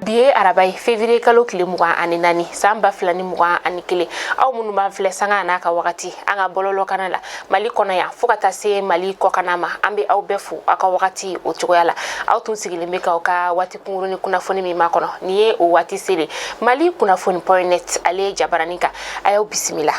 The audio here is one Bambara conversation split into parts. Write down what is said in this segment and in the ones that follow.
Biye arabai février kalo tile 24 san 2021 aw munnu b'an filɛ sanga n'a ka wagati an ka bɔlɔlɔ kana la Mali kɔnɔ yan fo ka taa se Mali kɔkana ma an bɛ aw bɛɛ fo aw ka wagati o cogoya la aw tun sigilen bɛ k'aw ka waati kunkurunin kunnafoni min ma kɔnɔ ni ye o waati sele Mali kunnafoni.net ale jabaranin kan a y'aw bisimila.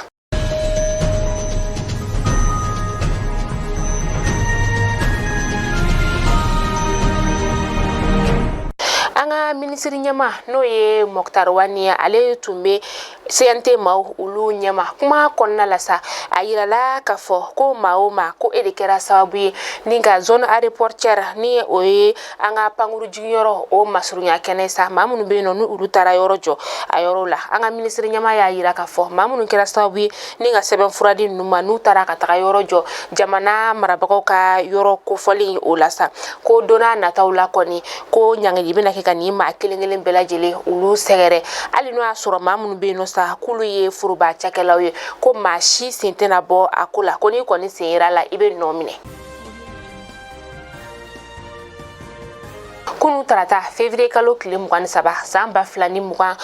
Anga ministri ɲɛma n'o ye Moktar Wani ale tun bɛ CNT maaw olu ɲɛma kuma kɔnɔna la sa a yirala k'a fɔ ko maa o maa ko e de kɛra sababu ye ni ka zone aéroportière ni o ye an ka pankuru jigiyɔrɔ o masurunya kɛnɛ sa maa minnu bɛ yen nɔ n'olu taara yɔrɔ jɔ a yɔrɔ la an ka ministri ɲɛma y'a yira k'a fɔ maa minnu kɛra sababu ye ni ka sɛbɛnfura di ninnu ma n'u taara ka taga yɔrɔ jɔ jamana marabagaw ka yɔrɔ kofɔlen o la sa ko donna nataw la kɔni ko ɲangili bɛna kɛ ka ni maa kelen-kelen bɛɛ lajɛlen olu sɛgɛrɛ hali n'o y'a sɔrɔ maa minnu bɛ yen nɔ sa k'olu ye furuba cakɛlaw ye ko maa si sen tɛna bɔ a ko la ko n'i kɔni sen yera la i bɛ nɔ minɛ. Kunu tarata février kalo tile 23 san 2021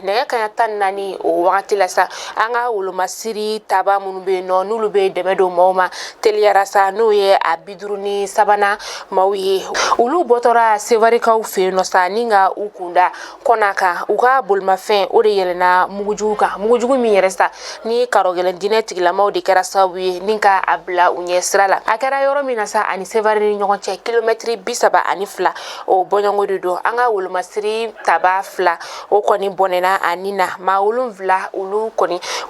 nɛgɛ kaɲa 14 o wagati la sa an ka wolomasiri taba minnu bɛ yen nɔ n'olu bɛ dɛmɛ don maaw ma teliyara sa n'o ye a 53 maaw ye olu bɔtɔra sevarikaw fɛ yen nɔ sa ni ka u kunda kɔna kan u ka bolimafɛn o de yɛlɛnna mugujugu kan mugujugu min yɛrɛ sa ni karɔgɛlɛn dinɛ tigilamaw de kɛra sababu ye ni ka a bila u ɲɛ sira la a kɛra yɔrɔ min na sa ani sevari ni ɲɔgɔn cɛ kilomɛtiri 32 o bɔɲɔngo de don an ka wolomasiri taba 2 o kɔni bɔnɛna ani na maa 7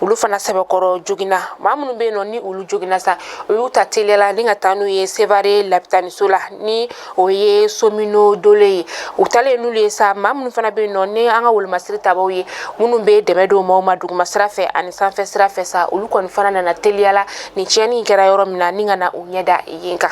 olu fana sɛbɛkɔrɔ jogina maa minnu bɛ yen nɔ ni olu jogina sa o y'u ta teliyala ni ka taa n'u ye sevare lapitaniso la ni o ye somino dole ye u talen n'olu ye sa maa minnu fana bɛ yen nɔ ni an ka wolomasiri tabaw ye minnu bɛ dɛmɛ don maaw ma duguma sira fɛ ani sanfɛ sira fɛ sa olu kɔni fana nana teliyala ni tiɲɛni kɛra yɔrɔ min na ni ka na u ɲɛda yen kan.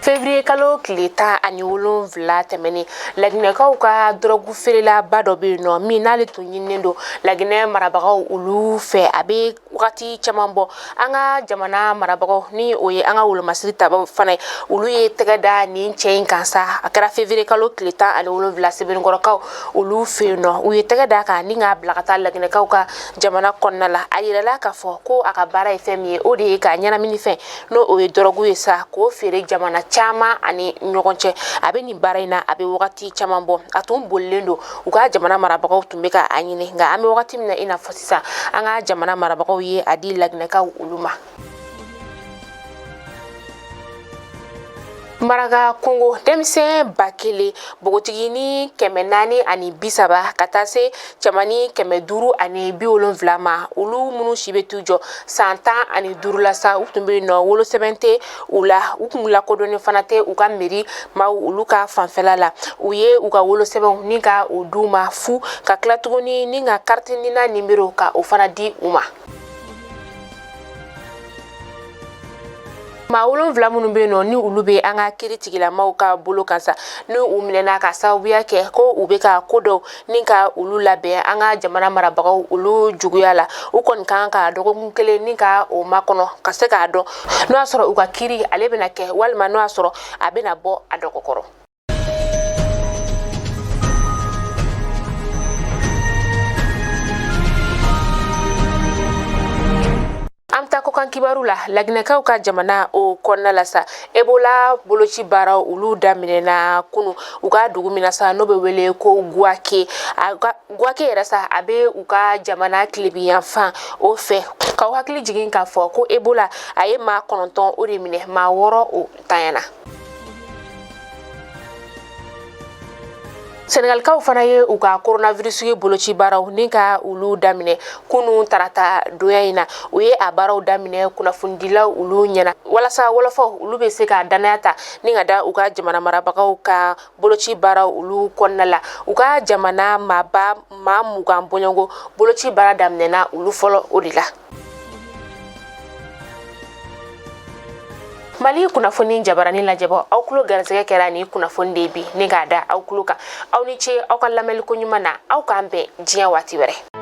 Février kalo tile 17 tɛmɛnen Laginɛkaw ka drogue feerela ba dɔ bɛ yen nɔ min n'ale tun ɲininen don Laginɛ marabagaw olu fɛ a bɛ wagati caman bɔ an ka jamana marabagaw ni o ye an ka wolomasiri tabaw fana ye olu ye tɛgɛ da nin cɛ in kan sa a kɛra février kalo tile 17 Sɛbɛnnikɔrɔkaw olu fɛ yen nɔ u ye tɛgɛ da kan ni k'a bila ka taa Laginɛkaw ka jamana kɔnɔna la a yirala k'a fɔ ko a ka baara ye fɛn min ye o de ye ka ɲɛnamini fɛn n'o o ye drogue ye sa k'o feere jamana caman ani ɲɔgɔn cɛ a bɛ nin baara in na a bɛ wagati caman bɔ a tun bolilen don u ka jamana marabagaw tun bɛ ka a ɲini nka an bɛ wagati min na i n'a fɔ sisan an ka jamana marabagaw ye a di Laginɛkaw olu ma. Maraka Kongo denmisɛn 1000 bogotigi ni 430 ka taa se cɛmani 570 ma olu minnu si bɛ t'u jɔ san 15 la sa u tun bɛ yen nɔ wolosɛbɛn tɛ u la u kun lakodɔnnen fana tɛ u ka mairie maaw olu ka fanfɛla la u ye u ka wolosɛbɛnw ni ka o d'u ma fu ka tila tuguni ni ka carte n'a numéro ka o fana di u ma. maa 7 minnu bɛ yen nɔ ni olu bɛ an ka kiiri tigilamaw ka bolo kan sa ni u minɛna ka sababuya kɛ ko u bɛ ka ko dɔw ni ka olu labɛn an ka jamana marabagaw olu juguya la u kɔni kan ka dɔgɔkun 1 ni ka o makɔnɔ ka se k'a dɔn n'o y'a sɔrɔ u ka kiiri ale bɛna kɛ walima n'o y'a sɔrɔ a bɛna bɔ a dɔgɔkɔrɔ. An ta kokan kibaru la Laginɛkaw ka jamana o kɔnɔna la sa Ebola boloci baaraw olu daminɛna kunu u ka dugu min na sa n'o bɛ wele ko Guake yɛrɛ sa a bɛ u ka jamana tilebiyanfan o fɛ k'aw hakili jigin k'a fɔ ko Ebola a ye maa 9 o de minɛ maa 6 o tanyana. Senegalikaw fana ye u ka coronavirus ye boloci baaraw ni ka olu daminɛ kunu tarata doya in na u ye a baaraw daminɛ kunnafonidilaw olu ɲɛna walasa wolofaw olu bɛ se ka danaya ta ni ka da u ka jamana marabagaw ka boloci baaraw olu kɔnɔna la u ka jamana maa 20 bɔɲɔngo boloci baara daminɛna olu fɔlɔ o de la. Mali kunnafoni jabarani lajɛbɔ aw kulo garisɛgɛ kɛra ni kunnafoni de bi ni k'a da aw kulo kan aw ni ce aw ka lamɛnliko ɲuman na aw k'an bɛn diɲɛ waati wɛrɛ.